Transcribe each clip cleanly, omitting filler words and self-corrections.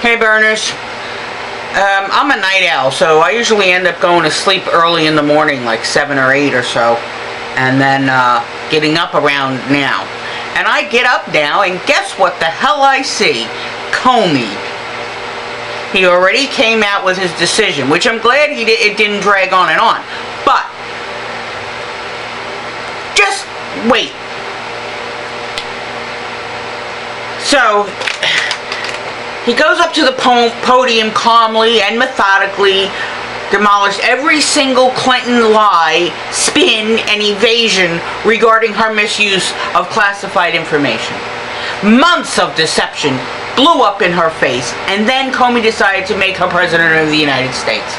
Hey burners, I'm a night owl, so I usually end up going to sleep early in the morning, like 7 or 8 or so, and then getting up around now. And I get up now, and guess what the hell I see? Comey. He already came out with his decision, which I'm glad it didn't drag on and on. But just wait. So he goes up to the podium calmly and methodically, demolished every single Clinton lie, spin, and evasion regarding her misuse of classified information. Months of deception blew up in her face, and then Comey decided to make her president of the United States.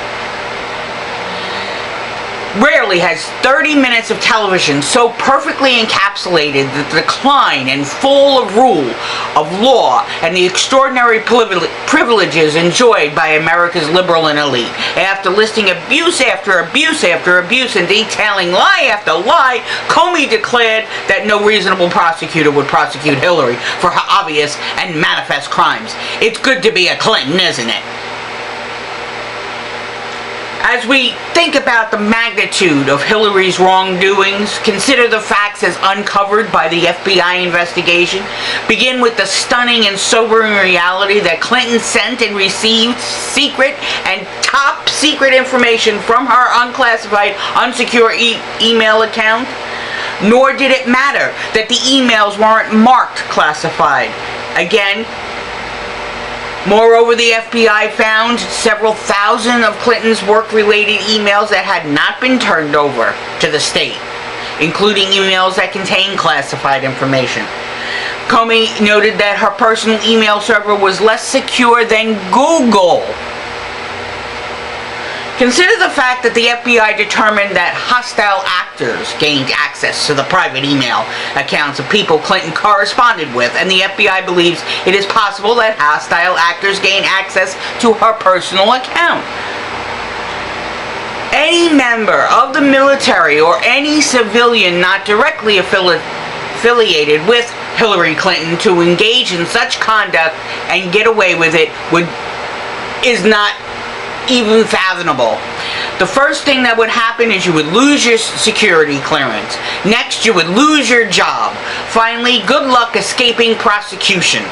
Rarely has 30 minutes of television so perfectly encapsulated the decline and fall of rule of law and the extraordinary privileges enjoyed by America's liberal and elite. After listing abuse after abuse after abuse and detailing lie after lie, Comey declared that no reasonable prosecutor would prosecute Hillary for her obvious and manifest crimes. It's good to be a Clinton, isn't it? As we think about the magnitude of Hillary's wrongdoings, consider the facts as uncovered by the FBI investigation, begin with the stunning and sobering reality that Clinton sent and received secret and top secret information from her unclassified, unsecure email account, nor did it matter that the emails weren't marked classified. Again, moreover, the FBI found several thousand of Clinton's work-related emails that had not been turned over to the state, including emails that contained classified information. Comey noted that her personal email server was less secure than Google. Consider the fact that the FBI determined that hostile actors gained access to the private email accounts of people Clinton corresponded with, and the FBI believes it is possible that hostile actors gain access to her personal account. Any member of the military or any civilian not directly affiliated with Hillary Clinton to engage in such conduct and get away with it is not even fathomable. The first thing that would happen is you would lose your security clearance. Next, you would lose your job. Finally, good luck escaping prosecution.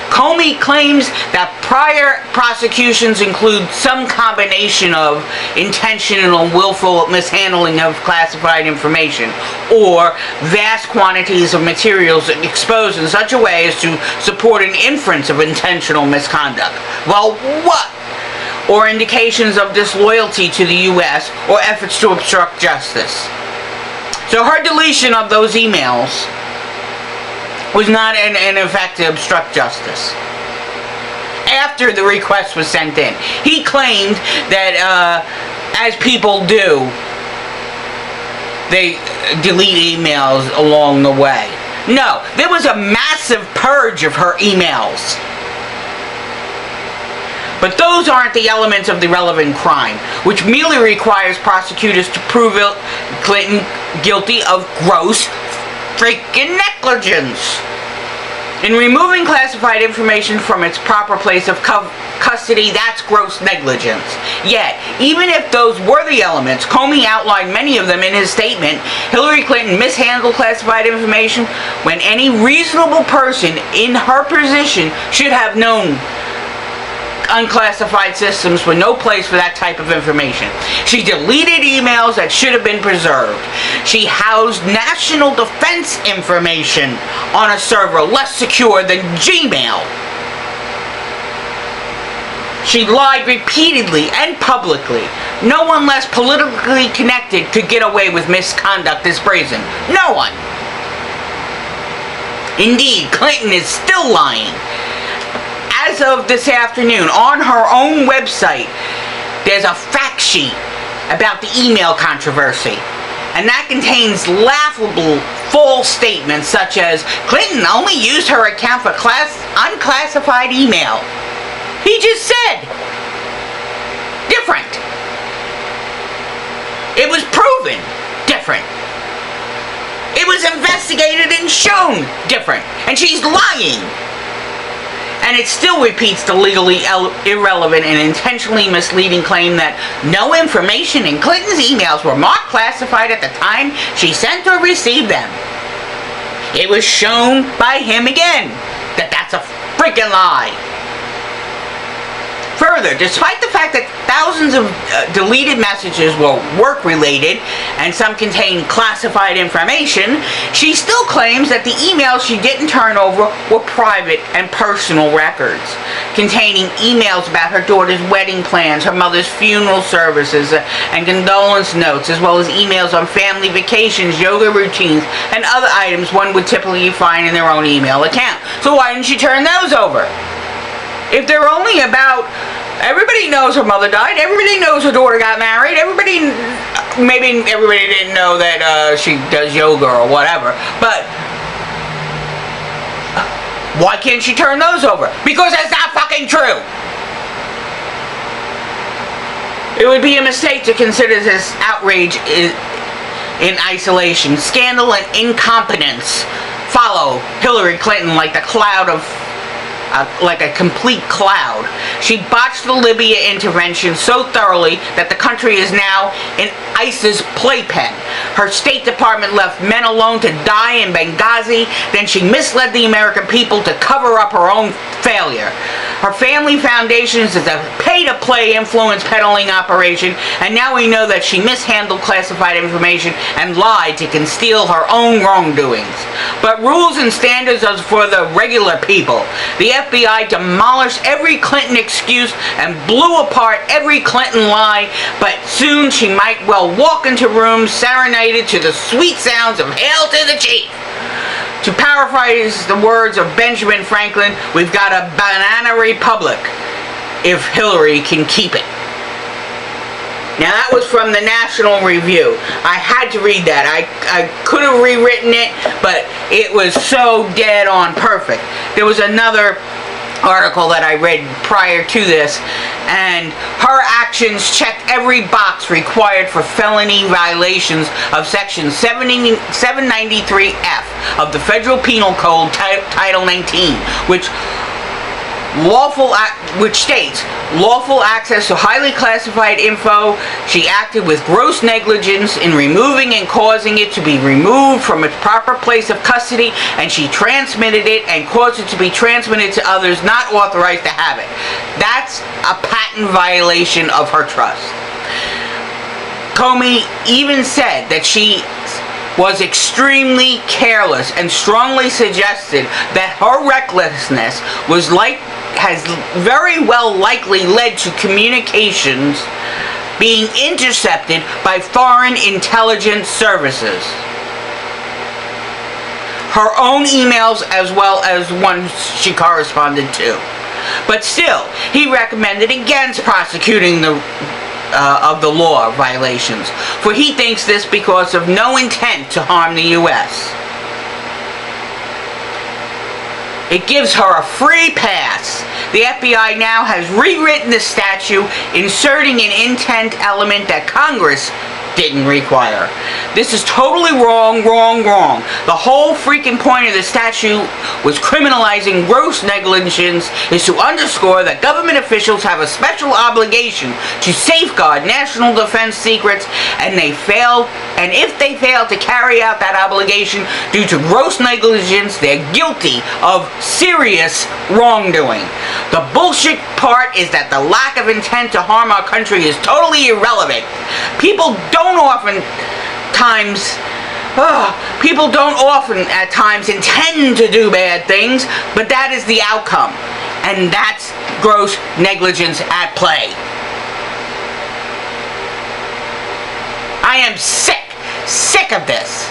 Comey claims that prior prosecutions include some combination of intentional and willful mishandling of classified information, or vast quantities of materials exposed in such a way as to support an inference of intentional misconduct. Well, what? Or indications of disloyalty to the U.S. or efforts to obstruct justice. So her deletion of those emails was not an effect to obstruct justice. After the request was sent in, he claimed that, as people do, they delete emails along the way. No, there was a massive purge of her emails. But those aren't the elements of the relevant crime, which merely requires prosecutors to prove Clinton guilty of gross freaking negligence. In removing classified information from its proper place of custody, that's gross negligence. Yet, even if those were the elements, Comey outlined many of them in his statement. Hillary Clinton mishandled classified information when any reasonable person in her position should have known unclassified systems were no place for that type of information. She deleted emails that should have been preserved. She housed national defense information on a server less secure than Gmail. She lied repeatedly and publicly. No one less politically connected could get away with misconduct this brazen. No one. Indeed, Clinton is still lying. As of this afternoon, on her own website, there's a fact sheet about the email controversy. And that contains laughable, false statements such as, Clinton only used her account for unclassified email. He just said, different. It was proven different. It was investigated and shown different. And she's lying. And it still repeats the legally irrelevant and intentionally misleading claim that no information in Clinton's emails were marked classified at the time she sent or received them. It was shown by him again that that's a freaking lie. Further, despite the fact that thousands of deleted messages were work-related and some contained classified information, she still claims that the emails she didn't turn over were private and personal records, containing emails about her daughter's wedding plans, her mother's funeral services, and condolence notes, as well as emails on family vacations, yoga routines, and other items one would typically find in their own email account. So why didn't she turn those over? If they're only about, everybody knows her mother died, everybody knows her daughter got married, maybe everybody didn't know that she does yoga or whatever, but why can't she turn those over? Because that's not fucking true. It would be a mistake to consider this outrage in isolation. Scandal and incompetence follow Hillary Clinton like the cloud of like a complete cloud. She botched the Libya intervention so thoroughly that the country is now in ISIS's playpen. Her State Department left men alone to die in Benghazi. Then she misled the American people to cover up her own failure. Her family foundations is a pay-to-play influence peddling operation, and now we know that she mishandled classified information and lied to conceal her own wrongdoings. But rules and standards are for the regular people. The FBI demolished every Clinton excuse and blew apart every Clinton lie, but soon she might well walk into rooms serenaded to the sweet sounds of "Hail to the Chief." To paraphrase the words of Benjamin Franklin, we've got a banana republic if Hillary can keep it. Now that was from the National Review. I had to read that. I could have rewritten it, but it was so dead on perfect. There was another article that I read prior to this, and her actions checked every box required for felony violations of Section 793F of the Federal Penal Code, Title 19, which states lawful access to highly classified info. She acted with gross negligence in removing and causing it to be removed from its proper place of custody, and she transmitted it and caused it to be transmitted to others not authorized to have it. That's a patent violation of her trust. Comey even said that she was extremely careless and strongly suggested that her recklessness has very well likely led to communications being intercepted by foreign intelligence services. Her own emails as well as ones she corresponded to. But still, he recommended against prosecuting the law violations, for he thinks this because of no intent to harm the U.S. It gives her a free pass. The FBI now has rewritten the statute, inserting an intent element that Congress didn't require. This is totally wrong. The whole freaking point of the statute was criminalizing gross negligence is to underscore that government officials have a special obligation to safeguard national defense secrets, and if they fail to carry out that obligation due to gross negligence, they're guilty of serious wrongdoing. The bullshit part is that the lack of intent to harm our country is totally irrelevant. People don't often at times intend to do bad things, but that is the outcome, and that's gross negligence at play. I am sick of this.